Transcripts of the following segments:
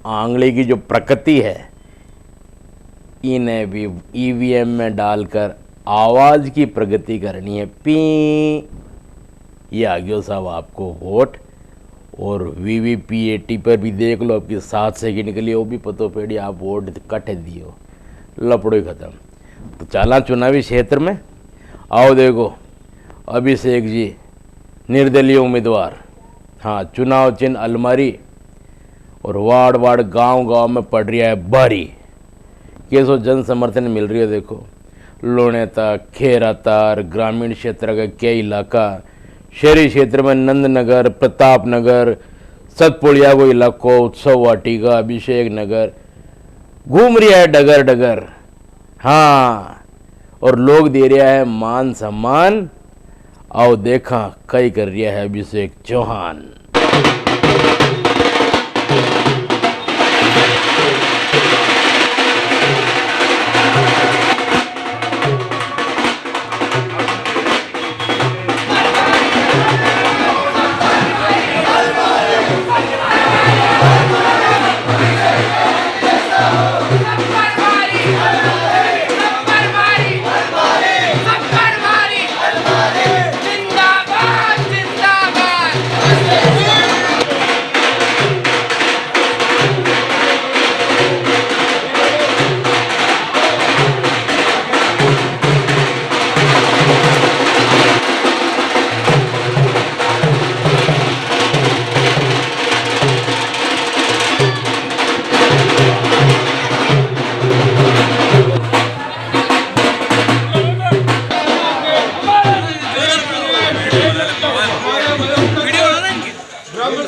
आंगले की जो प्रकृति है, इन्हें भी ईवीएम में डालकर आवाज की प्रगति करनी है। पी ये आ गया साहब आपको वोट। और वीवीपीएटी पर भी देख लो, आपकी 7 सेकंड के लिए वो भी पतो पेड़ी आप वोट कट दियो, लपड़ो ही खत्म। तो चला चुनावी क्षेत्र में, आओ देखो अभिषेक जी निर्दलीय उम्मीदवार। हाँ, चुनाव चिन्ह अलमारी और वार्ड वार्ड गांव गांव में पड़ रही है बारी। कैसो जन समर्थन मिल रही है देखो, लोणे तक खेरा तार ग्रामीण क्षेत्र का क्या इलाका, शहरी क्षेत्र में नंदनगर प्रताप नगर सतपुड़िया को इलाको उत्सव वाटिका अभिषेक नगर घूम रहा है डगर डगर। हाँ, और लोग दे रहा है मान सम्मान। आओ देखा कई कर रहा है अभिषेक चौहान।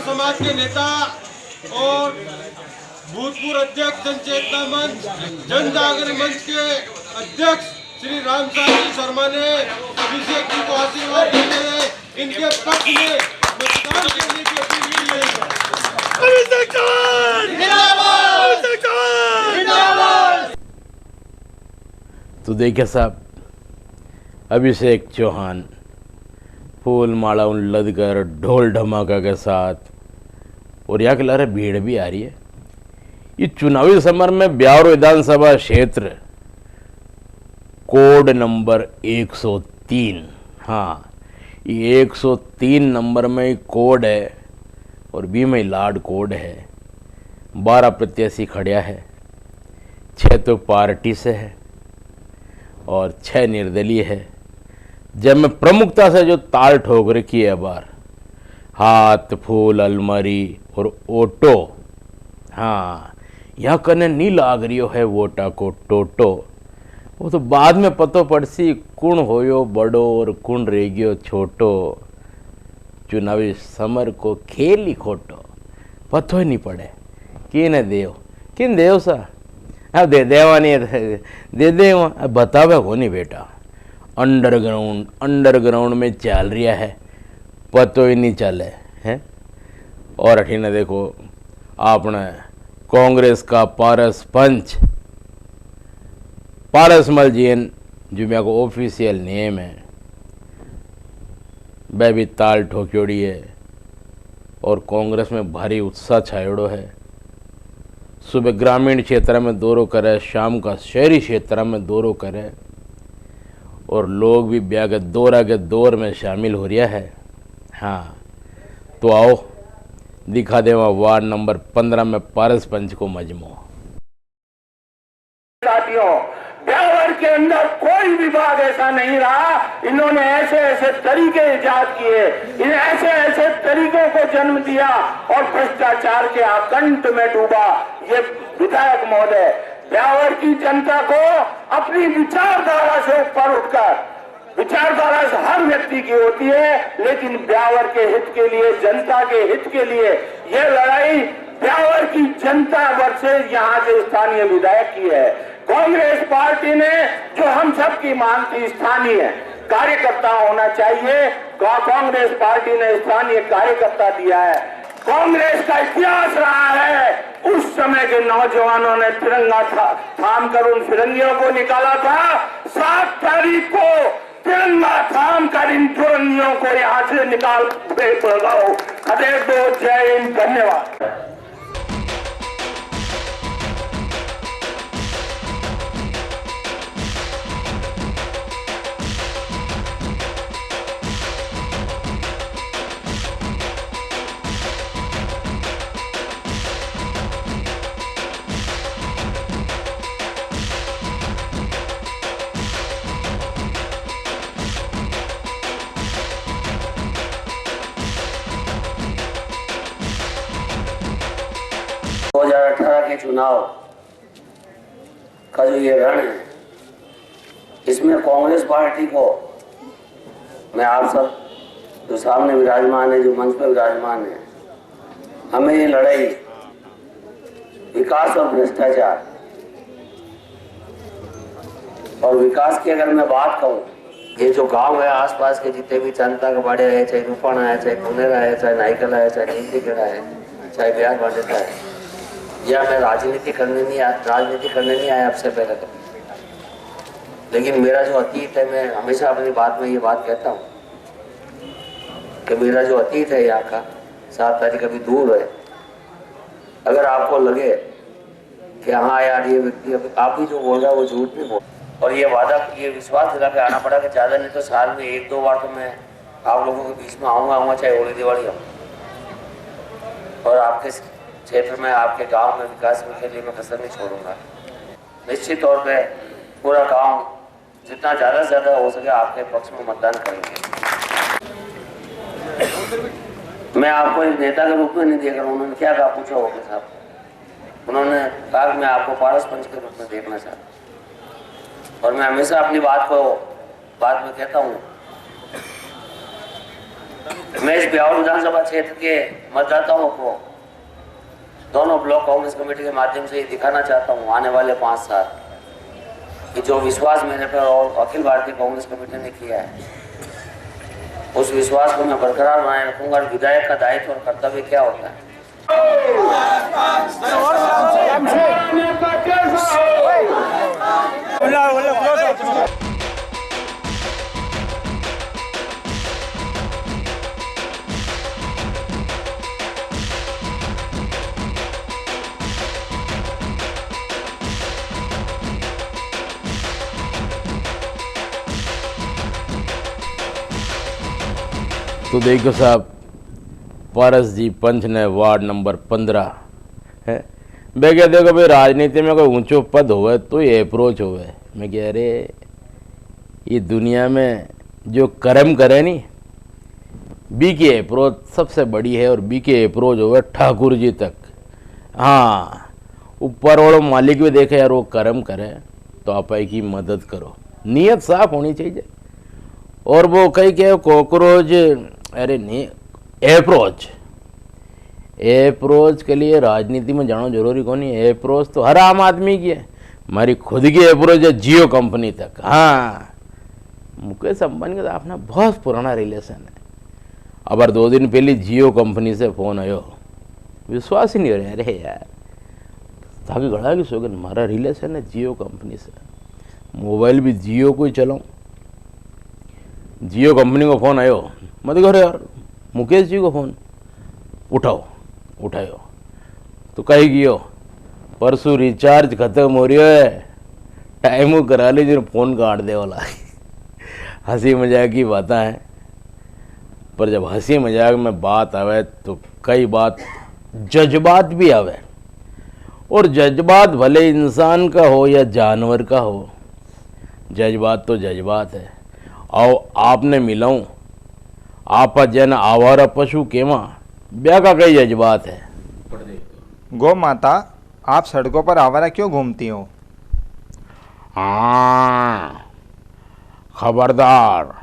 समाज के नेता और भूतपूर्व अध्यक्ष जनचेतना मंच जन जागरण मंच के अध्यक्ष श्री रामसाई शर्मा ने अभिषेक जी को आशीर्वाद देते हुए इनके पक्ष में मतदान करने की अपील की है। अभिषेक चौहान जिंदाबाद, अभिषेक चौहान जिंदाबाद। तो देखिए साहब, अभिषेक चौहान फूल माला लद कर ढोल ढमाका के साथ, और यहाँ के लारे भीड़ भी आ रही है। ये चुनावी समर में ब्यावर विधानसभा क्षेत्र कोड नंबर 103। हाँ, ये 103 नंबर में कोड है और बी में लाड कोड है। 12 प्रत्याशी खड़िया है, 6 तो पार्टी से है और 6 निर्दलीय है। जब मैं प्रमुखता से जो ताल ठोक रखी है बार, हाथ फूल अलमारी और ओटो। हाँ, यह कने नहीं लाग रियो है वोटा को टोटो। वो तो बाद में पतो पड़सी कुण होयो बड़ो और कुण रह गयो छोटो। चुनावी समर को खेल ही खोटो, पतो ही नहीं पड़े किन देव किन देव सा। अब दे देवा नहीं दे दे बतावे को नहीं बेटा। अंडरग्राउंड में चल रहा है, पतो ही नहीं चले हैं। और अठीने देखो आपने कांग्रेस का पारस पंच पारसमल जीन, जो मेरे को ऑफिशियल नेम है, वह भी ताल ठोक्योड़ी है और कांग्रेस में भारी उत्साह छायोड़ो है। सुबह ग्रामीण क्षेत्र में दौरो करे, शाम का शहरी क्षेत्र में दौरो करे, और लोग भी ब्याह के दौर में शामिल हो रहा है। हाँ, तो आओ दिखा देवा वार्ड नंबर 15 में पारस पंच को मजमू। साथियों, ब्यावर के अंदर कोई विभाग ऐसा नहीं रहा, इन्होंने ऐसे ऐसे तरीके इजाद किए, इन ऐसे ऐसे तरीकों को जन्म दिया और भ्रष्टाचार के आकंठ में डूबा ये विधायक महोदय। ब्यावर की जनता को अपनी विचारधारा से ऊपर उठकर, विचारधारा से हर व्यक्ति की होती है, लेकिन ब्यावर के हित के लिए, जनता के हित के लिए यह लड़ाई ब्यावर की जनता वर्सेस यहाँ के स्थानीय विधायक की है। कांग्रेस पार्टी ने जो हम सब की मांग थी, स्थानीय कार्यकर्ता होना चाहिए, कांग्रेस पार्टी ने स्थानीय कार्यकर्ता दिया है। कांग्रेस का इतिहास रहा है, उस समय के नौजवानों ने तिरंगा थाम कर उन फिरंगियों को निकाला था। 7 तारीख को तिरंगा थाम कर इन फिरंगियों को यहाँ से निकाल दो। जय हिंद, धन्यवाद। 2018 के चुनाव का जो ये रण है, इसमें कांग्रेस पार्टी को, मैं आप सब जो सामने विराजमान है, जो मंच पर विराजमान है, हमें ये लड़ाई विकास और भ्रष्टाचार और विकास की अगर मैं बात कहूँ, ये जो गांव है आसपास के जितने भी जनता का बाड़े है, चाहे रूपाणा है, चाहे कुंडेरा है, चाहे नाइकल है, चाहे नीमतीखेड़ा है, चाहे बिहार बाडेटा है, या मैं राजनीति करने नहीं आया आपसे पहले कभी, लेकिन मेरा जो अतीत है, मैं हमेशा अपनी बात में ये बात कहता हूँ कि मेरा जो अतीत है यहाँ का 7 तारीख अभी दूर है। अगर आपको लगे कि हाँ यार ये व्यक्ति आप भी जो बोल रहा है वो झूठ नहीं बोल, और ये वादा, ये विश्वास दिला के आना पड़ा कि ज़्यादा नहीं तो साल में 1-2 बार तो मैं आप लोगों के बीच में आऊँगा, चाहे होली दिवाली हो, और आपके क्षेत्र में, आपके गांव में विकास के लिए मैं कसर नहीं छोड़ूंगा। निश्चित तौर पे पूरा गांव जितना ज़्यादा से ज़्यादा हो सके आपके पक्ष में मतदान करेंगे। मैं आपको एक नेता के रूप में नहीं देख रहा हूँ। उन्होंने क्या कहा, पूछा होगा साहब, उन्होंने कहा कि मैं आपको पारस पंच के रूप में देखना चाहता हूँ, और मैं हमेशा अपनी बात में कहता हूँ, मैं इस बिहार विधानसभा क्षेत्र के मतदाताओं को दोनों ब्लॉक कांग्रेस कमेटी के माध्यम से ये दिखाना चाहता हूँ आने वाले 5 साल कि जो विश्वास मेरे पर और अखिल भारतीय कांग्रेस कमेटी ने किया है, उस विश्वास को मैं बरकरार बनाए रखूंगा। विधायक का दायित्व और कर्तव्य क्या होता है, तो देखो साहब, पारस जी पंच ने वार्ड नंबर 15 है। मैं क्या देखो भाई, राजनीति में कोई ऊंचो पद होवे तो ये अप्रोच होवे। मैं कह अरे ये दुनिया में जो कर्म करे नहीं, बी की अप्रोच सबसे बड़ी है, और बी की अप्रोच होवे ठाकुर जी तक। हाँ, ऊपर वालों मालिक भी देखे यार वो कर्म करे तो आप की मदद करो, नीयत साफ होनी चाहिए। और वो कई क्या कॉकरोच, अरे नहीं, अप्रोच के लिए राजनीति में जाना जरूरी कौन है। अप्रोच तो हर आम आदमी की है, हमारी खुद की अप्रोच है जियो कंपनी तक। हाँ, मुकेश अंबानी का तो अपना बहुत पुराना रिलेशन है। अब 2 दिन पहले जियो कंपनी से फ़ोन आयो, विश्वास ही नहीं हो रहा। अरे यार ताकि गड़ा की सोगन, हमारा रिलेशन है जियो कंपनी से, मोबाइल भी जियो को ही चलाऊँ। जियो कंपनी को फ़ोन आयो, मत करो यार मुकेश जी को फ़ोन उठायो तो कही गियो परसों रिचार्ज खत्म हो रही है, टाइम करा लीजिए, फ़ोन काट दे वाला। हंसी मजाक की बातें हैं, पर जब हंसी मजाक में बात आवे तो कई बात जज्बात भी आवे, और जज्बात भले इंसान का हो या जानवर का हो, जज्बात तो जज्बात है। और आपने मिलाऊं आप जन आवारा पशु केवा ब्याह का कई जज्बात है। गौ माता, आप सड़कों पर आवारा क्यों घूमती हो? हाँ, खबरदार,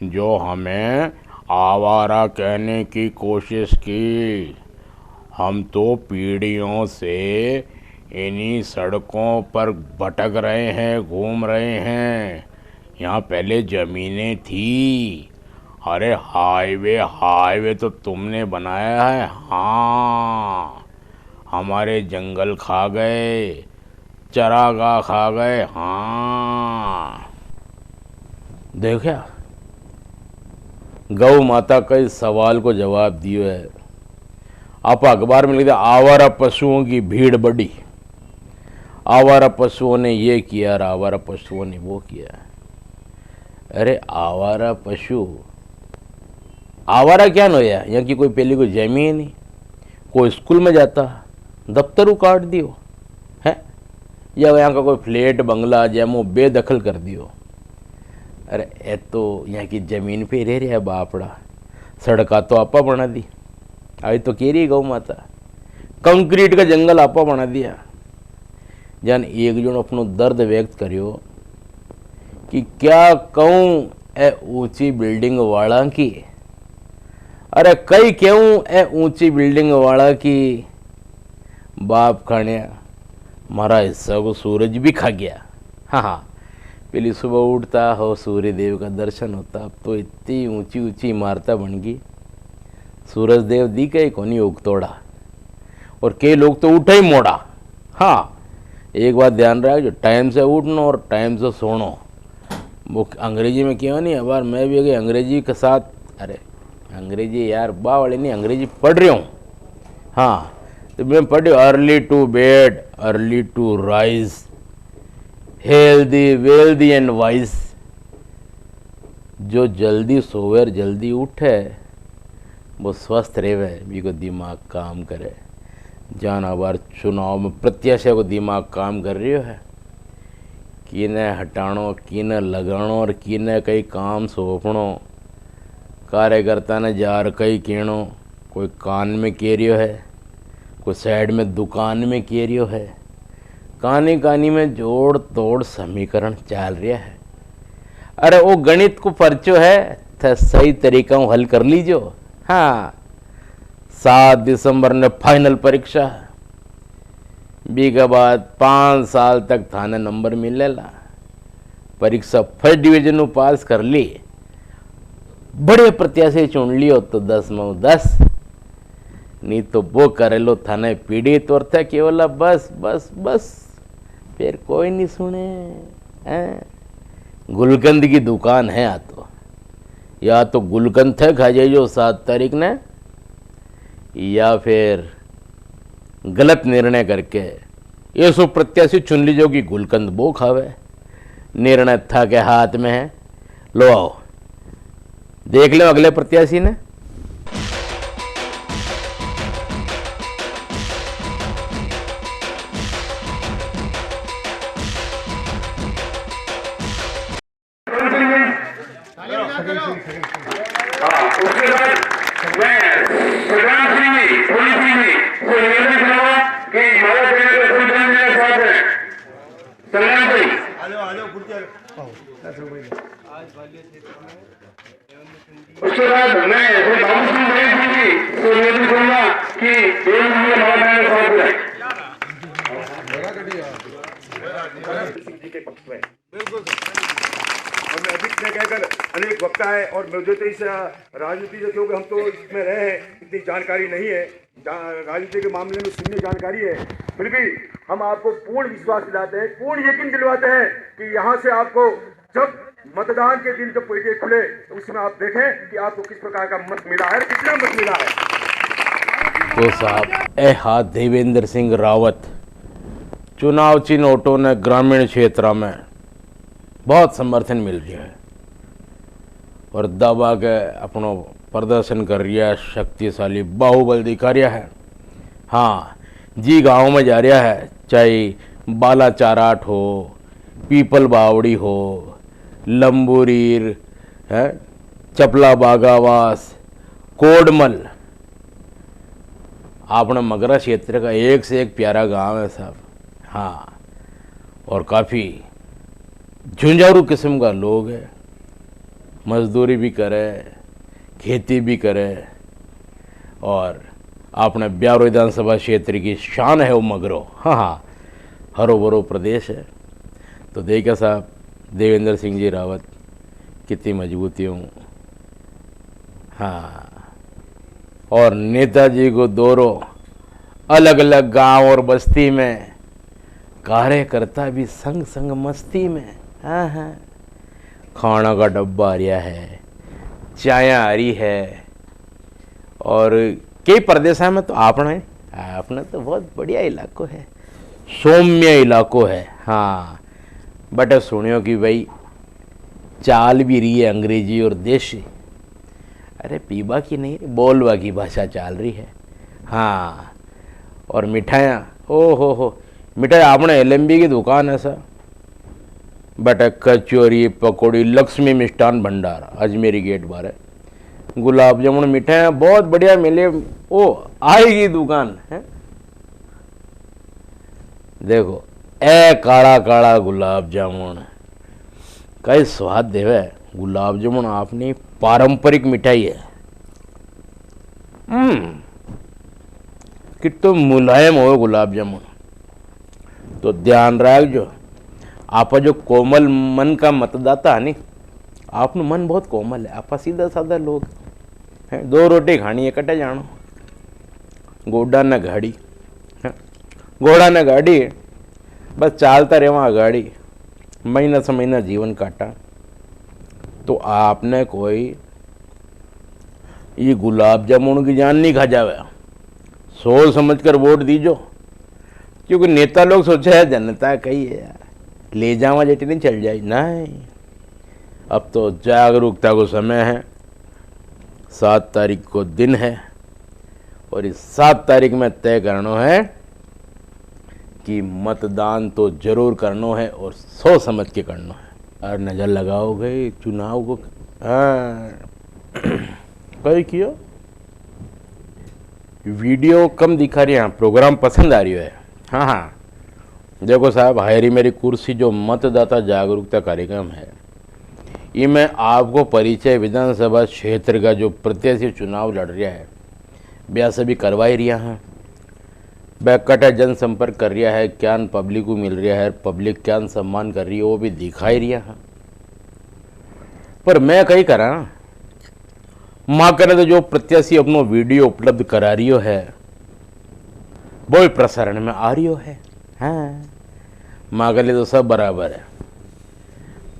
जो हमें आवारा कहने की कोशिश की, हम तो पीढ़ियों से इन्हीं सड़कों पर भटक रहे हैं, घूम रहे हैं। यहाँ पहले ज़मीनें थी। अरे हाईवे तो तुमने बनाया है। हाँ, हमारे जंगल खा गए, चरागाह खा गए। हाँ, देखा, गौ माता का इस सवाल को जवाब दियो है। आप अखबार में लिखते आवारा पशुओं की भीड़ बढ़ी, आवारा पशुओं ने ये किया और आवारा पशुओं ने वो किया। अरे आवारा पशु आवारा क्या नो यार, यहाँ की कोई पहले कोई जमीन नहीं, कोई स्कूल में जाता दफ्तर काट दियो है, या यहाँ का कोई फ्लैट बंगला जैमो बेदखल कर दियो। अरे ये तो यहाँ की ज़मीन पे रह रहा है बापड़ा, सड़का तो आपा बना दी। अभी तो कह रही गौ माता कंक्रीट का जंगल आपा बना दिया। जन एक जन अपनो दर्द व्यक्त करियो कि क्या कहूँ ए ऊंची बिल्डिंग वाला की, अरे कई क्यों ए ऊंची बिल्डिंग वाला की, बाप खाने मारा हिस्सा को सूरज भी खा गया। हाँ हाँ, पहली सुबह उठता हो सूर्य देव का दर्शन होता, अब तो इतनी ऊंची ऊंची इमारतें बन गई, सूरज देव दी कई कोनी उगतोड़ा, और कई लोग तो उठे ही मोड़ा। हाँ, एक बात ध्यान रहा, जो टाइम से उठना और टाइम से सोना, वो अंग्रेजी में क्यों नहीं। अब मैं भी अगर अंग्रेजी के साथ, अरे अंग्रेजी यार बा वाले नहीं, अंग्रेजी पढ़ रही हूँ। हाँ, तो मैं पढ़ रही हूँ, early to bed early to rise, healthy wealthy and wise. जो जल्दी सोवे और जल्दी उठे वो स्वस्थ रहे, भी को दिमाग काम करे। जाना बार चुनाव में प्रत्याशी को दिमाग काम कर रही है, किने हटाणो, किने लगाणो और किने कई काम सौंपणो। कार्यकर्ता ने जार कई कहणो, कोई कान में कह रियो है, कोई साइड में दुकान में कह रियो है, कहानी कहानी में जोड़ तोड़ समीकरण चल रहा है। अरे वो गणित को पर्चो है तो सही तरीका हल कर लीजो। हाँ, 7 दिसंबर ने फाइनल परीक्षा, बी के बाद 5 साल तक थाने नंबर मिलेला। परीक्षा फर्स्ट डिवीजन में पास कर ली, बड़े प्रत्याशी चुन लियो तो 10 में 10, नहीं तो वो करेलो थाने पीड़ित और थे केवल बस बस बस, फिर कोई नहीं सुने। गुलकंद की दुकान है, या तो गुलकंद थे खा जाइए जो 7 तारीख ने, या फिर गलत निर्णय करके ये सो प्रत्याशी चुन लीजो कि गुलकंद वो खावे। निर्णय था के हाथ में है, लो आओ देख लो अगले प्रत्याशी ने। उसके बाद मैं प्रधान श्री जी, पुलिस श्री जी को निवेदन करूंगा कि माला देने के संविधान के साथ है संग्राम भाई। उसके बाद मैं बाबू सिंह भाई जी को निवेदन करूंगा कि एवं माला देने के साथ है। और मैं अधिक न कहकर अनेक वक्ता है, और मुझे तो इस राजनीति से, क्योंकि हम तो इसमें रहे हैं, इतनी जानकारी नहीं है, राजनीति के मामले में सीमित जानकारी है, फिर भी हम आपको पूर्ण विश्वास दिलाते हैं, पूर्ण यकीन दिलवाते हैं कि यहाँ से आपको जब मतदान के दिन जब पेटियां खुले तो उसमें आप देखें कि आपको किस प्रकार का मत मिला है, कितना मत मिला है। तो साहब ए हा देवेंद्र सिंह रावत चुनाव चिन्ह ऑटो ने ग्रामीण क्षेत्र में बहुत समर्थन मिल रहा है और दबा के अपनो प्रदर्शन कर रहा है, शक्तिशाली बाहुबल दिखा रहा है। हाँ जी, गांव में जा रहा है, चाहे बालाचाराट हो, पीपल बावड़ी हो, लंबूरीर है, चपला बागावास, कोडमल, अपने मगरा क्षेत्र का एक से एक प्यारा गांव है साहब। हाँ, और काफ़ी झुंझारू किस्म का लोग है, मजदूरी भी करे, खेती भी करे, और अपने ब्यारो विधानसभा क्षेत्र की शान है वो मगरो। हाँ हाँ, हरो भरो प्रदेश है। तो देखा साहब देवेंद्र सिंह जी रावत कितनी मजबूती हूँ। हाँ, और नेताजी को दौरो अलग अलग गांव और बस्ती में, कार्यकर्ता भी संग संग मस्ती में। हाँ हाँ, खाना का डब्बा आ रहा है, चाय आ रही है, और कई प्रदेशों में तो अपना तो बहुत बढ़िया इलाको है, सौम्य इलाको है। हाँ, बट सुनियो कि भाई चाल भी रही है अंग्रेजी और देशी, अरे पीबा की नहीं, बोलवा की भाषा चल रही है। हाँ, और मिठाइयाँ, ओ हो मिठाई आपने LMB की दुकान है sir, but kachori pakodi Lakshmi Mishthan Bhandar Ajmeri gate बार है, गुलाब जामुन मिठाइयाँ बहुत बढ़िया मिले, ओ आएगी दुकान है। देखो ए काला काला गुलाब जामुन कई स्वाद देवे। गुलाब जामुन अपनी पारंपरिक मिठाई है। कितो मुलायम हो गुलाब जामुन। तो ध्यान रखो, आप जो कोमल मन का मतदाता है नी, आपनु मन बहुत कोमल है। आप सीधा साधा लोग हैं। 2 रोटी खानी है, कटे जानो। गोडा न गाड़ी, घोड़ा न गाड़ी, बस चालता रहवा गाड़ी, महीना से महीना जीवन काटा। तो आपने कोई ये गुलाब जामुन की जान नहीं खा जावे। सोच समझ कर वोट दीजो, क्योंकि नेता लोग सोचे है जनता कही है यार, ले जावा जेटी नहीं चल जाए। नहीं, अब तो जागरूकता को समय है। 7 तारीख को दिन है और इस 7 तारीख में तय करना है कि मतदान तो जरूर करना है और सोच समझ के करना है। और नज़र लगाओ गई चुनाव को। कई किया वीडियो कम दिखा रही है, प्रोग्राम पसंद आ रही है। हाँ, देखो साहब, हायरी मेरी कुर्सी जो मतदाता जागरूकता कार्यक्रम है, ये मैं आपको परिचय विधानसभा क्षेत्र का जो प्रत्याशी चुनाव लड़ रहा है ब्याह से भी करवा ही रहा है। बैकटा जनसंपर्क कर रहा है, क्या पब्लिक को मिल रहा है, पब्लिक क्या सम्मान कर रही है वो भी दिखा ही रहा है। पर मैं कहीं करा माँ करे तो जो प्रत्याशी अपनो वीडियो उपलब्ध करा रही है वो ही प्रसारण में आ रही है। हाँ, माँ के लिए तो सब बराबर है।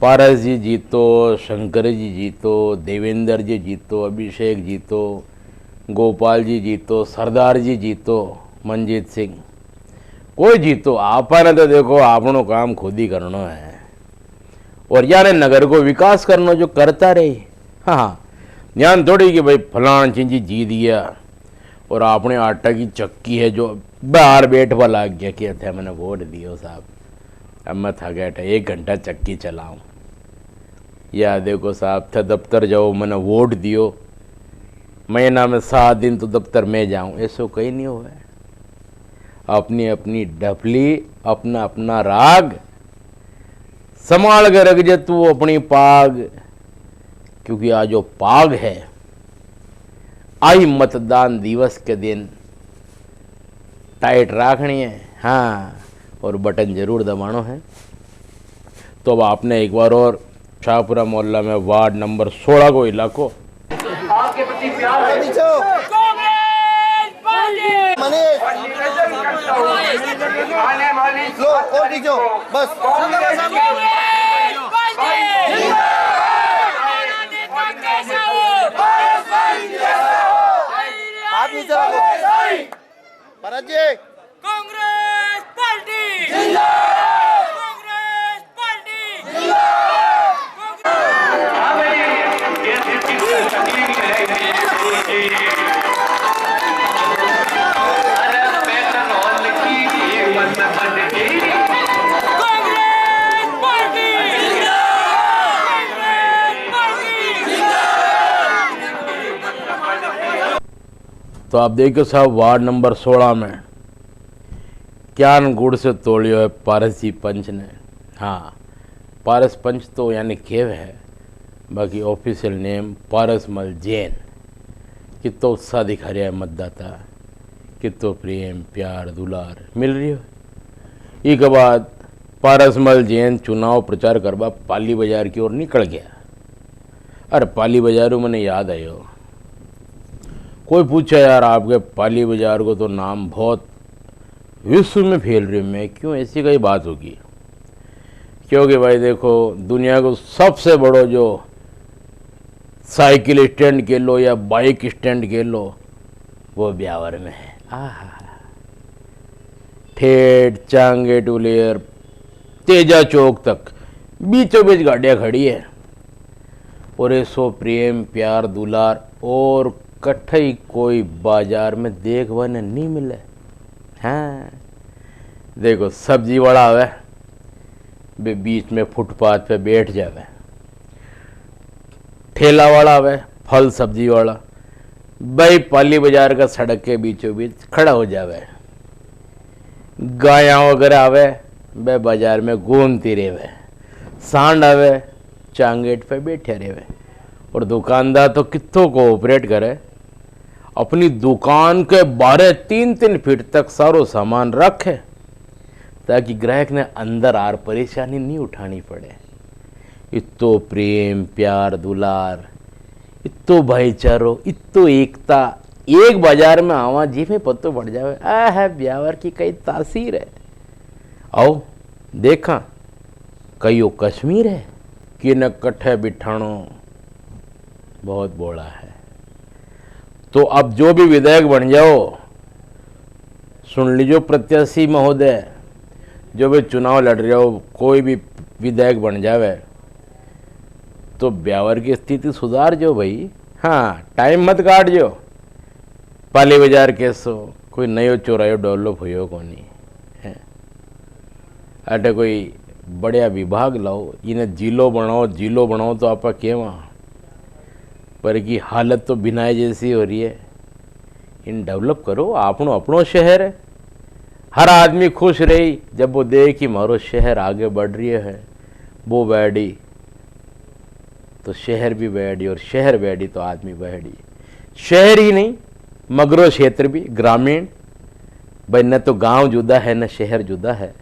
पारस जी जीतो, शंकर जी जीतो, देवेंद्र जी जीतो, अभिषेक जीतो, गोपाल जी जीतो, सरदार जी जीतो, मंजीत सिंह, कोई जीतो, आपने तो देखो आपनो काम खुद ही करना है और यानी नगर को विकास करना जो करता रहे। हाँ, ध्यान थोड़ी कि भाई फलाना चीज जी दिया और आपने आटा की चक्की है जो बाहर बैठवा लग गया कि थे मैंने वोट दियो साहब, अब मैं थक गया 1 घंटा चक्की चलाऊं। या देखो साहब, थे दफ्तर जाओ, मैंने वोट दियो, महीना में 7 दिन तो दफ्तर में जाऊं, ऐसा कहीं नहीं हुआ है। अपनी अपनी डफली, अपना अपना राग संभाल के रख जे तू अपनी पाग, क्योंकि आज जो पाग है आई मतदान दिवस के दिन टाइट रखनी है। हाँ, और बटन जरूर दबाना है। तो अब आपने एक बार और शाहपुरा मोहल्ला में वार्ड नंबर 16 को इलाको आपके प्रति प्यार है। आने वाली बस कांग्रेस पार्टी जिंदाबाद, कांग्रेस पार्टी तो आप देखो साहब, वार्ड नंबर 16 में क्यान गुड़ से तोड़ियो है पारस जी पंच ने। हाँ, पारस पंच तो यानी केव है, बाकी ऑफिशियल नेम पारस मल जैन। कितो उत्साह दिखा रहा है मतदाता, कितो प्रेम प्यार दुलार मिल रही हो। एक बाद पारस मल जैन चुनाव प्रचार करवा पाली बाजार की ओर निकल गया। अरे पाली बाजारों मैंने याद आयो, कोई पूछा यार आपके पाली बाजार को तो नाम बहुत विश्व में फैल रही मैं, क्यों ऐसी कई बात होगी? क्योंकि भाई देखो, दुनिया को सबसे बड़ो जो साइकिल स्टैंड के लो या बाइक स्टैंड के लो वो ब्यावर में है। आहा, ठेठ चांगे टूलेर तेजा चौक तक बीचों बीच गाड़ियाँ खड़ी है और ऐसो प्रेम प्यार दुलार और कठई कोई बाजार में देखने नहीं मिले। हाँ, देखो सब्जी वाला है वे बीच में फुटपाथ पे बैठ जावे, ठेला वाला है फल सब्जी वाला भाई पाली बाजार का सड़क के बीचों बीच खड़ा हो जावे। गाया वगैरह आवे बे बाजार में घूमती रेवे, सांड आवे चांगेट पे बैठे रेवे, और दुकानदार तो कितो कोऑपरेट करे, अपनी दुकान के 12-3 फीट तक सारो सामान रखे ताकि ग्राहक ने अंदर आर परेशानी नहीं उठानी पड़े। इतो प्रेम प्यार दुलार, इतो भाईचारो, इतो एकता एक बाजार में आवा जी में पत्तो पड़ जावे, आ है ब्यावर की कई तासीर है। आओ देखा कईयो कश्मीर है कि न कट्ठे बिठाणो बहुत बोला है। तो अब जो भी विधायक बन जाओ, सुन लीजिए प्रत्याशी महोदय, जो भी चुनाव लड़ रहे हो, कोई भी विधायक बन जावे तो ब्यावर की स्थिति सुधार जो भाई। हाँ, टाइम मत काट जो, पाली बाजार कैसो कोई नयो चौरायो डेवलप हो को नहीं है, अटे कोई बढ़िया विभाग लाओ, इन्हें जिलो बनाओ तो आपा केवा, पर की हालत तो बिनाय जैसी हो रही है। इन डेवलप करो, अपनो शहर है, हर आदमी खुश रही जब वो देख कि मारो शहर आगे बढ़ रही है, वो बैठी तो शहर भी बैठी, और शहर बैठी तो आदमी बैठी। शहर ही नहीं मगरो क्षेत्र भी, ग्रामीण भाई, न तो गांव जुदा है न शहर जुदा है,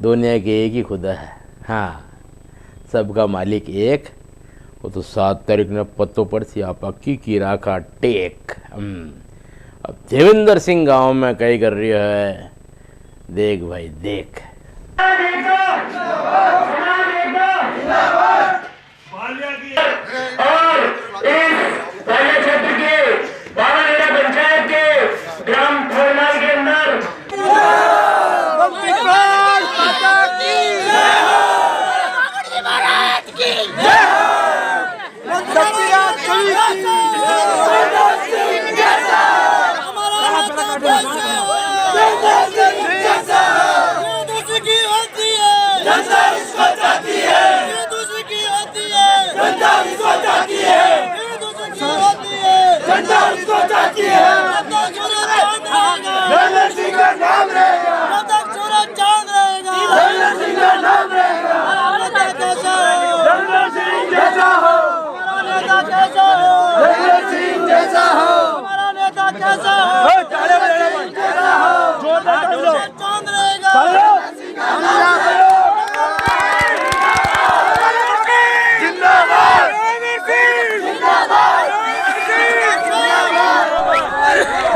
दुनिया के एक ही खुदा है। हाँ, सबका मालिक एक, वो तो 7 तारीख ने पत्तों पर सी आपा की राखा टेक। अब देवेंद्र सिंह गांव में कई कर रही है, देख भाई देख। और इस पहले क्षेत्र के बारानेरा पंचायत के ग्राम खोरनाल के अंदर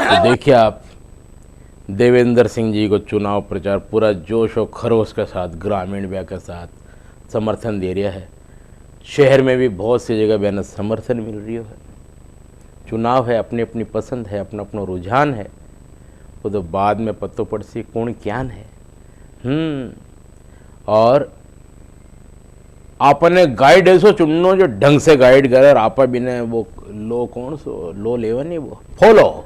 तो देखिए आप, देवेंद्र सिंह जी को चुनाव प्रचार पूरा जोश और खरोश के साथ, ग्रामीण व्यय के साथ समर्थन दे रहा है। शहर में भी बहुत सी जगह बेहद समर्थन मिल रही है। चुनाव है, अपनी अपनी पसंद है, अपना अपना रुझान है, वो तो बाद में पत्तों पड़ सी कौन क्यान है। और आपने गाइड ऐसो चुननो जो ढंग से गाइड करे, और आपा भी ने वो लो कौन सो लो लेवा नहीं, वो फॉलो।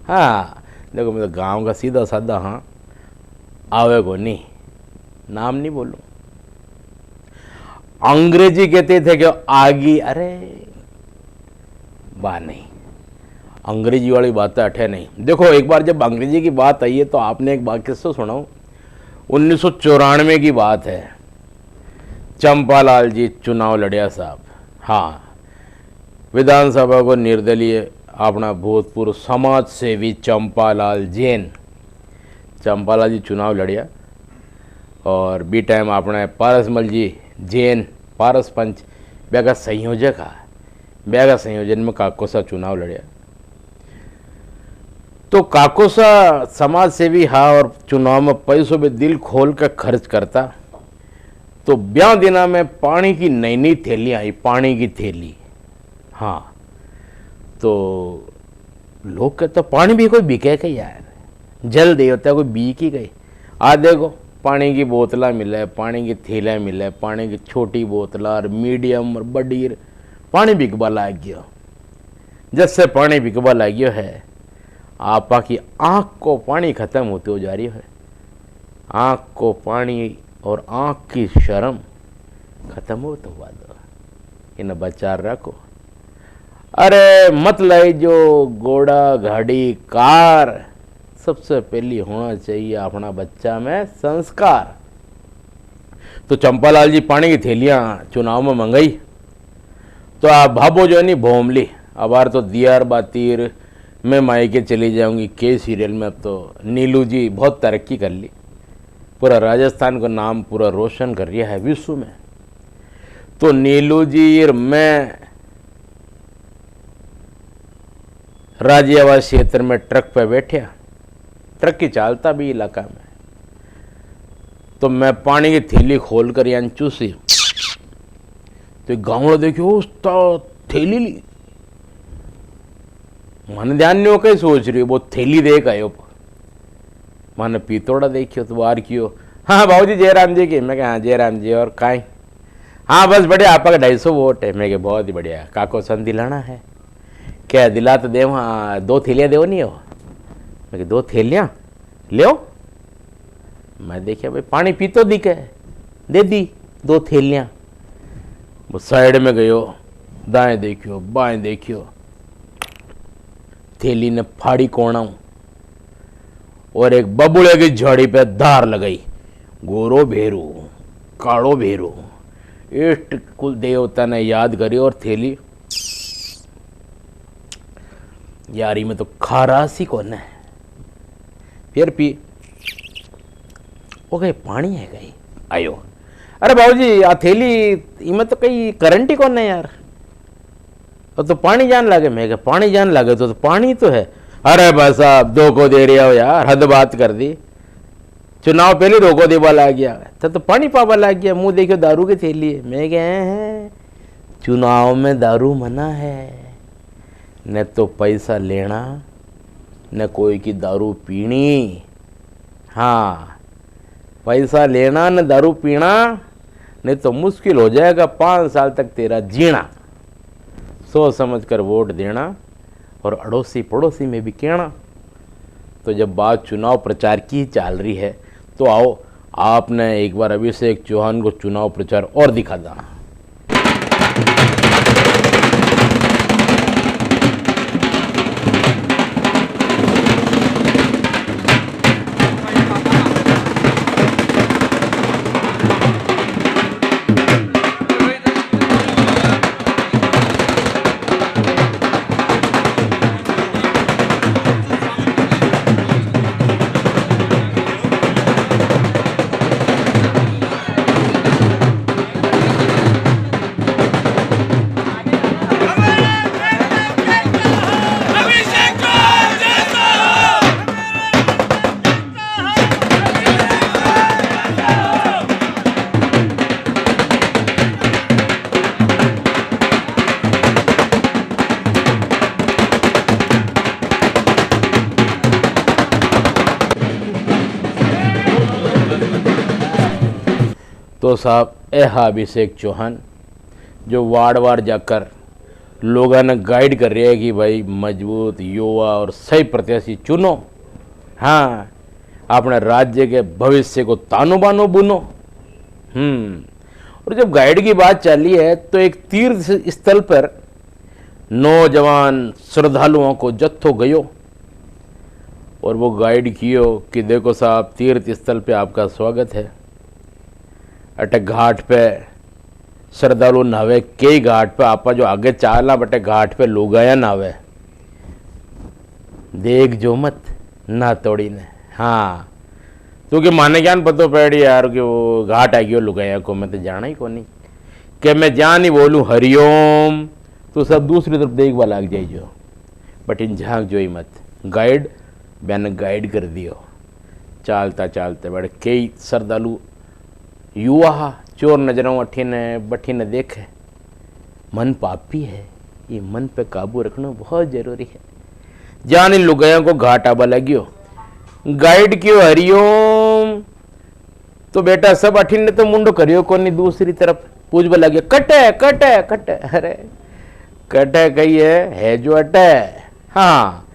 हाँ देखो, मैं तो गाँव का सीधा साधा हाँ आवे को नहीं, नाम नहीं बोलूँ। अंग्रेजी कहते थे कि आगी, अरे बात नहीं, अंग्रेजी वाली बातें अठे नहीं। देखो एक बार जब अंग्रेजी की बात आई है तो आपने एक बात किससे सुनाऊं, 1994 की बात है। चंपालाल जी चुनाव लड़िया साहब, हाँ, विधानसभा को निर्दलीय अपना भूतपूर्व समाज सेवी चंपालाल जैन, चंपालाल जी चुनाव लड़िया, और बी टाइम अपने पारसमल जी जैन पारस पंच ब्यागा संयोजक है, ब्यागा संयोजन में काकोसा चुनाव लड़िया। तो काकोसा समाज सेवी हा, और चुनाव में पैसों में दिल खोल कर खर्च करता। तो ब्याह दिना में पानी की नई नई थैली आई, पानी की थैली। हाँ, तो लोग कहते पानी भी कोई बिके के यार, जल देवता कोई बीक ही गई। आ देखो पानी की बोतला मिले, पानी की थैलियाँ मिले, पानी की छोटी बोतला और मीडियम और बड़ी पानी बिकवा लग गया। जब से पानी बिकवा लग गया है, आपा की आँख को पानी खत्म होते हो जा रही है। आँख को पानी और आँख की शर्म खत्म हो तो हुआ दो, इन्हें बचा रखो। अरे मत लाई जो घोड़ा गाड़ी कार सबसे पहले होना चाहिए अपना बच्चा में संस्कार। तो चंपालाल जी पानी की थैलियाँ चुनाव में मंगाई, तो आप भाभो जो है नहीं भोमली, अब यार तो दियार बातीर मैं मायके चली जाऊंगी के सीरियल में। अब तो नीलू जी बहुत तरक्की कर ली, पूरा राजस्थान का नाम पूरा रोशन कर रहा है विश्व में। तो नीलू जी और मैं राज्यवास क्षेत्र में ट्रक पे बैठे, ट्रक की चालता भी इलाका में, तो मैं पानी की थैली खोल कर यानी चूसी, तो गाँव देखियो उसका थैली ली, मन ध्यान नहीं हो कहीं सोच रही वो थैली देख आयो, माने पीतोड़ा देखियो तो बाहर कियो, हाँ भाजी जयराम जी की, मैं कहा हाँ जयराम जी और काई, हाँ बस बढ़िया आपका 250 वोट है। मैं बहुत ही बढ़िया, काको सन दिलाना है क्या, दिला तो दे, हाँ 2 थैलियाँ दो नहीं हो, मैं 2 थैलियाँ ले, मैं देखिए भाई पानी पीतो दिखे, दे दी 2 थैलियाँ। वो साइड में गयो, दाएं देखियो बाएं देखियो, थैली ने फाड़ी कोणाऊं और एक बबुले की झाड़ी पे धार लगाई, गोरो भेरू काड़ो भेरू, इष्ट कुल देवता ने याद करी और थैली यारी में तो खारासी कौन है, फिर पी वो कहीं पानी है कहीं आयो, अरे बाबूजी आ थैली इमें तो कहीं करंट ही कौन है यार, तो पानी जान लगे, मैं क्या पानी जान लगे तो पानी तो है, अरे बस आप 2 को दे रहे हो यार, हद बात कर दी, चुनाव पहले 2 को देवा लग गया तो पानी पावा लग गया, मुंह देखियो दारू की थैली है। मैं क्या है चुनाव में दारू मना है, न तो पैसा लेना न कोई की दारू पीनी, हाँ पैसा लेना न दारू पीना, नहीं तो मुश्किल हो जाएगा 5 साल तक तेरा जीना। सोच समझ कर वोट देना और अड़ोसी पड़ोसी में भी कहना। तो जब बात चुनाव प्रचार की चल रही है तो आओ आपने एक बार अभिषेक चौहान को चुनाव प्रचार और दिखा देना। तो साहब अभिषेक चौहान जो वार्ड वार्ड जाकर लोगों ने गाइड कर रहे हैं कि भाई मजबूत युवा और सही प्रत्याशी चुनो, हाँ अपने राज्य के भविष्य को तानो बानो बुनो। और जब गाइड की बात चली है तो एक तीर्थ स्थल पर नौजवान श्रद्धालुओं को जत्थो गयो और वो गाइड कियो कि देखो साहब तीर्थ स्थल पे आपका स्वागत है, अटे घाट पे श्रद्धालु नहावे, कई घाट पे आपा जो आगे चालना बटे घाट पे लोग आया नहावे, देख जो मत ना तोड़ी ने, हाँ क्योंकि माने ज्ञान पतो पड़ी यार कि वो घाट आ गयो लुगाया को, मैं तो जाना ही को नहीं कि मैं जान ही बोलूँ हरिओम तो सब दूसरी तरफ देखवा लग जाए जो, बट इन झांक जो ही मत, गाइड मैंने गाइड कर दियो। चालता चालते बड़े कई श्रद्धालु युवा चोर नजरों अठीने बठीने देखे, मन पापी है, ये मन पे काबू रखना बहुत जरूरी है। जान इन लुगायों को घाट आबा लगियो, गाइड क्यों हरिओम तो बेटा सब अठीने तो मुंडो करियो कोनी, दूसरी तरफ पूछबा लगे कटे कटे कटे, अरे कटे कही है जो अटे, हाँ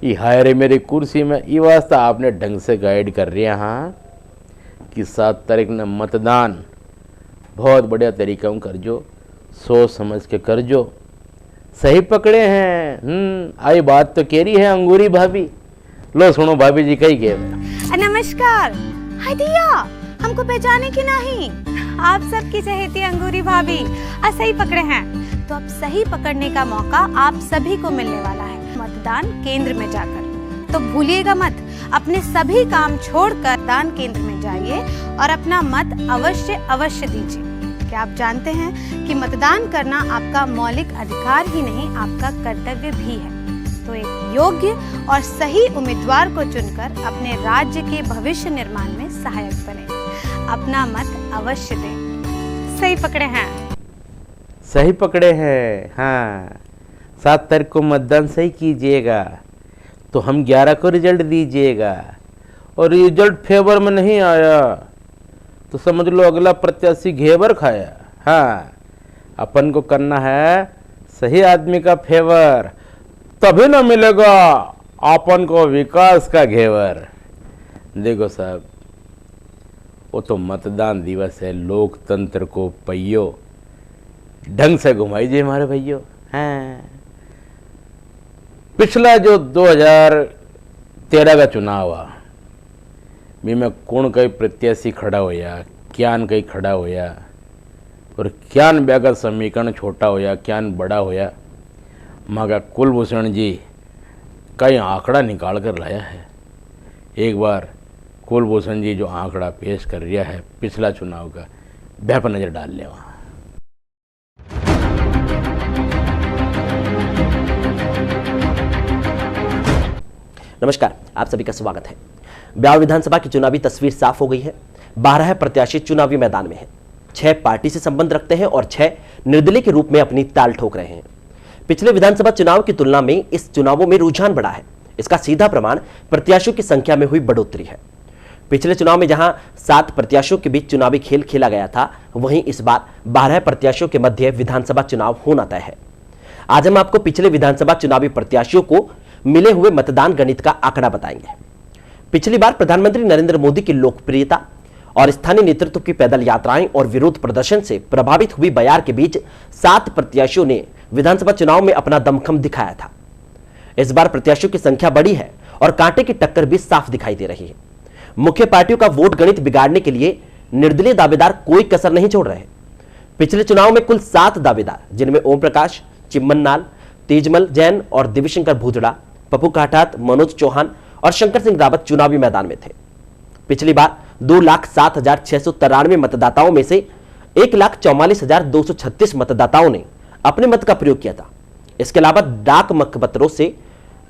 ये हाय रे मेरी कुर्सी में, ये वास्ता आपने ढंग से गाइड कर रहे हैं, हाँ कि 7 तारीख ने मतदान बहुत बढ़िया तरीका कर जो, सोच समझ के कर जो, सही पकड़े हैं। आई बात तो कह रही है अंगूरी भाभी, लो सुनो भाभी जी कई गेम है। नमस्कार। हाय दिया, हमको पहचाने की नहीं? आप सबकी चहेती अंगूरी भाभी सही पकड़े हैं। तो अब सही पकड़ने का मौका आप सभी को मिलने वाला है मतदान केंद्र में जाकर। तो भूलिएगा मत, अपने सभी काम छोड़कर मतदान केंद्र में जाइए और अपना मत अवश्य दीजिए। क्या आप जानते हैं कि मतदान करना आपका मौलिक अधिकार ही नहीं, आपका कर्तव्य भी है। तो एक योग्य और सही उम्मीदवार को चुनकर अपने राज्य के भविष्य निर्माण में सहायक बने। अपना मत अवश्य दें। सही पकड़े हैं? सही पकड़े हैं। हाँ, 7 तारीख को मतदान सही कीजिएगा तो हम 11 को रिजल्ट दीजिएगा, और रिजल्ट फेवर में नहीं आया तो समझ लो अगला प्रत्याशी घेवर खाया। हाँ, अपन को करना है सही आदमी का फेवर, तभी ना मिलेगा अपन को विकास का घेवर। देखो साहब, वो तो मतदान दिवस है, लोकतंत्र को पहियो ढंग से घुमाइए हमारे भैया। हैं, पिछला जो 2013 का चुनाव हुआ, में कौन कई प्रत्याशी खड़ा होया, क्यान कई खड़ा होया, और क्यान ब्यागा समीकरण छोटा होया, क्यान बड़ा होया, मगर कुलभूषण जी कई आंकड़ा निकाल कर लाया है। एक बार कुलभूषण जी जो आंकड़ा पेश कर रहा है पिछला चुनाव का, वह पर नजर डाल ले। वहाँ नमस्कार, आप सभी का स्वागत है। ब्यावर विधानसभा की चुनावी तस्वीर साफ हो गई है। 12 प्रत्याशी चुनावी मैदान में हैं। 6 पार्टी से संबंध रखते हैं और 6 निर्दलीय के रूप में अपनी ताल ठोक रहे हैं। पिछले विधानसभा चुनाव की तुलना में इस चुनावों में रुझान बढ़ा है। इसका सीधा प्रमाण प्रत्याशियों की संख्या में हुई बढ़ोतरी है। पिछले चुनाव में जहां 7 प्रत्याशियों के बीच चुनावी खेल खेला गया था, वहीं इस बार 12 प्रत्याशियों के मध्य विधानसभा चुनाव होना तय है। आज हम आपको पिछले विधानसभा चुनावी प्रत्याशियों को मिले हुए मतदान गणित का आंकड़ा बताएंगे। पिछली बार प्रधानमंत्री नरेंद्र मोदी की लोकप्रियता और स्थानीय नेतृत्व की पैदल यात्राएं और विरोध प्रदर्शन से प्रभावित हुई बयार के बीच 7 प्रत्याशियों ने विधानसभा चुनाव में अपना दमखम दिखाया था। इस बार प्रत्याशियों की संख्या बड़ी है और कांटे की टक्कर भी साफ दिखाई दे रही है। मुख्य पार्टियों का वोट गणित बिगाड़ने के लिए निर्दलीय दावेदार कोई कसर नहीं छोड़ रहे। पिछले चुनाव में कुल 7 दावेदार, जिनमें ओम प्रकाश, चिम्मन नाल, तेजमल जैन और दिव्यशंकर भूजड़ा, पप्पू काठात, मनोज चौहान और शंकर सिंह रावत चुनावी मैदान में थे। पिछली बार 2,07,693 मतदाताओं में से 1,44,236 मतदाताओं ने अपने मत का प्रयोग किया था। इसके अलावा डाक मतपत्रों से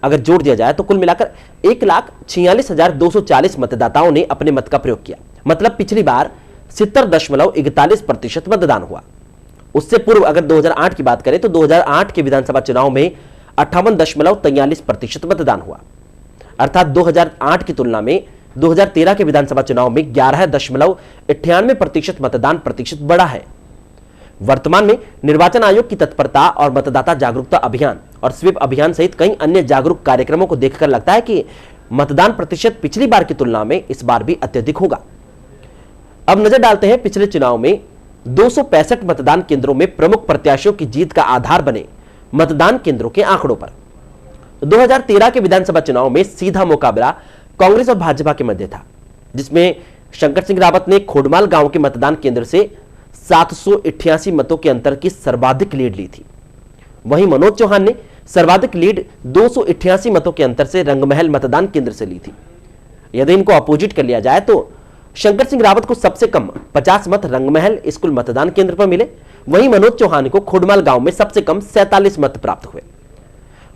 अगर जोड़ दिया जाए तो कुल मिलाकर 1,46,240 मतदाताओं ने अपने मत का प्रयोग किया। मतलब पिछली बार 70.41% मतदान हुआ। उससे पूर्व अगर 2008 की बात करें तो 2008 के विधानसभा चुनाव में 58.43% मतदान हुआ। अर्थात 2008 की तुलना में 2013 के विधानसभा चुनाव में 11.98% मतदान प्रतिशत बढ़ा है। वर्तमान में निर्वाचन आयोग की तत्परता और मतदाता जागरूकता अभियान और स्वीप अभियान सहित कई अन्य जागरूक कार्यक्रमों को देखकर लगता है कि मतदान प्रतिशत पिछली बार की तुलना में इस बार भी अत्यधिक होगा। अब नजर डालते हैं पिछले चुनाव में 265 मतदान केंद्रों में प्रमुख प्रत्याशियों की जीत का आधार बने मतदान केंद्रों के आंकड़ों पर। 2013 के विधानसभा चुनाव में सीधा मुकाबला कांग्रेस और भाजपा के मध्य था, जिसमें शंकर सिंह रावत ने खोडमाल गांव के मतदान केंद्र से 788 मतों के अंतर की सर्वाधिक लीड ली थी। वहीं मनोज चौहान ने सर्वाधिक लीड 288 मतों के अंतर से रंगमहल मतदान केंद्र से ली थी। यदि इनको अपोजिट कर लिया जाए तो शंकर सिंह रावत को सबसे कम 50 मत रंगमहल स्कूल मतदान केंद्र पर मिले। वहीं मनोज चौहान को खोडमाल गांव में सबसे कम 47 मत प्राप्त हुए।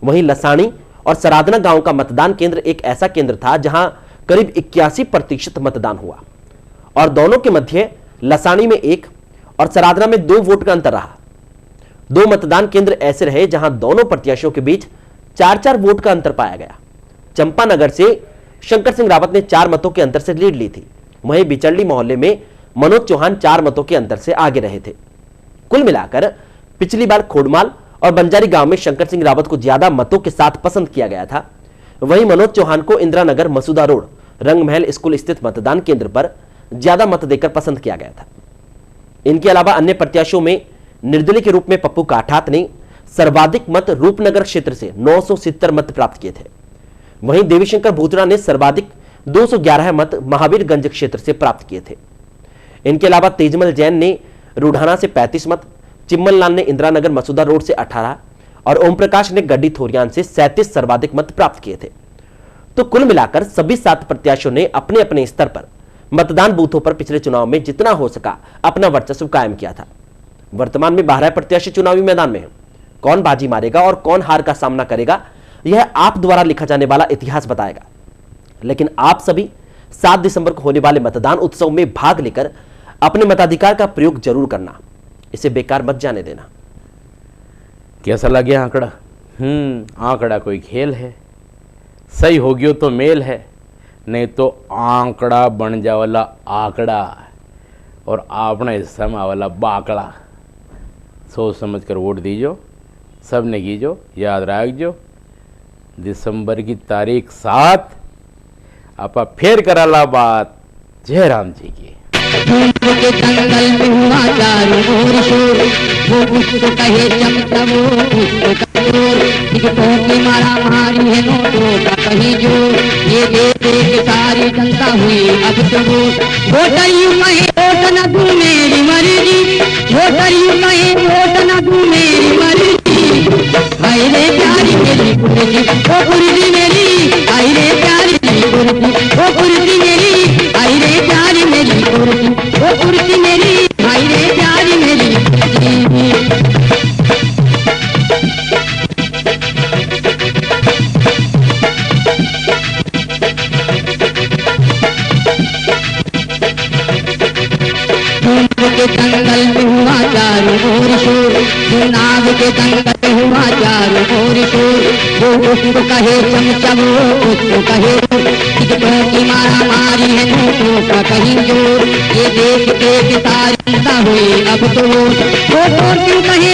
वहीं लसाणी और सराधना गांव का मतदान केंद्र एक ऐसा केंद्र था जहां करीब 81% मतदान हुआ और दोनों के मध्य लसाणी में 1 और सराधना में 2 वोट का अंतर रहा। 2 मतदान केंद्र ऐसे रहे जहां दोनों प्रत्याशियों के बीच 4-4 वोट का अंतर पाया गया। चंपानगर से शंकर सिंह रावत ने 4 मतों के अंतर से लीड ली थी। वहीं बिचरली मोहल्ले में मनोज चौहान 4 मतों के अंतर से आगे रहे थे। कुल मिलाकर पिछली बार खोडमाल और बंजारी गांव में शंकर सिंह रावत को ज्यादा मतों के साथ पसंद किया गया था। वहीं मनोज चौहान को इंदिरा नगर मसूदा रोड रंगमहल स्कूल स्थित मतदान केंद्र पर ज्यादा मत देकर पसंद किया गया था। इनके अलावा अन्य प्रत्याशियों में निर्दलीय के रूप में पप्पू काठात ने सर्वाधिक मत रूपनगर क्षेत्र से 970 मत प्राप्त किए थे। वहीं देवीशंकर भूतड़ा ने सर्वाधिक 211 मत महावीरगंज क्षेत्र से प्राप्त किए थे। इनके अलावा तेजमल जैन ने रूढ़ाना से 35 मत, चिम्मन लाल ने इंदिरानगर मसूदा रोड से 18 और ओम प्रकाश ने गड्डी थोरियान से 37 सर्वाधिक मत प्राप्त किए थे। तो कुल मिलाकर सभी 7 प्रत्याशियों ने अपने अपने स्तर पर मतदान बूथों पर पिछले चुनाव में जितना हो सका अपना वर्चस्व कायम किया था। वर्तमान में 12 प्रत्याशी चुनावी मैदान में हैं। कौन बाजी मारेगा और कौन हार का सामना करेगा, यह आप द्वारा लिखा जाने वाला इतिहास बताएगा। लेकिन आप सभी 7 दिसंबर को होने वाले मतदान उत्सव में भाग लेकर अपने मताधिकार का प्रयोग जरूर करना, इसे बेकार मत जाने देना। कैसा लगे आंकड़ा? आंकड़ा कोई खेल है, सही हो गयो तो मेल है, नहीं तो आंकड़ा बन जावला आंकड़ा और आपने हिस्सा में आवाला बाकड़ा। सोच समझ कर वोट दीजो, सब ने कीजो, याद रखजो दिसंबर की तारीख 7 आपा फिर कराला बात जय राम जी की। के जंगल में हुआ चारों ओर शोर, वो उसको कहे चमका वो उसको कमजोर, टिकटों की मारा मारी है नोटों का कहीं जोर, ये देख के सारी जनता हुई अब तो वोटर यूं कहे वोट न दूं मेरी मर्जी, वोटर यूं कहे वोट न दूं मेरी मर्जी, हाय रे प्यारी मेरी कुर्सी वो कुर्सी मेरी, हाय रे प्यारी मेरी कुर्सी वो कुर्सी मेरी, हाय रे प्यारी मेरी कुर्सी वो कुर्सी मेरी, हाय रे प्यारी मेरी के जंगल में हुआ चारों ओर शोर, नाग के जंगल में हुआ चारों ओर शोर, वो उसको कहे चमचा वो उसको कहे टिकटों की मारा मारी है नोटों का कहीं जोर, ये देख के सारी जनता हुई अब तो वोट क्यों कहे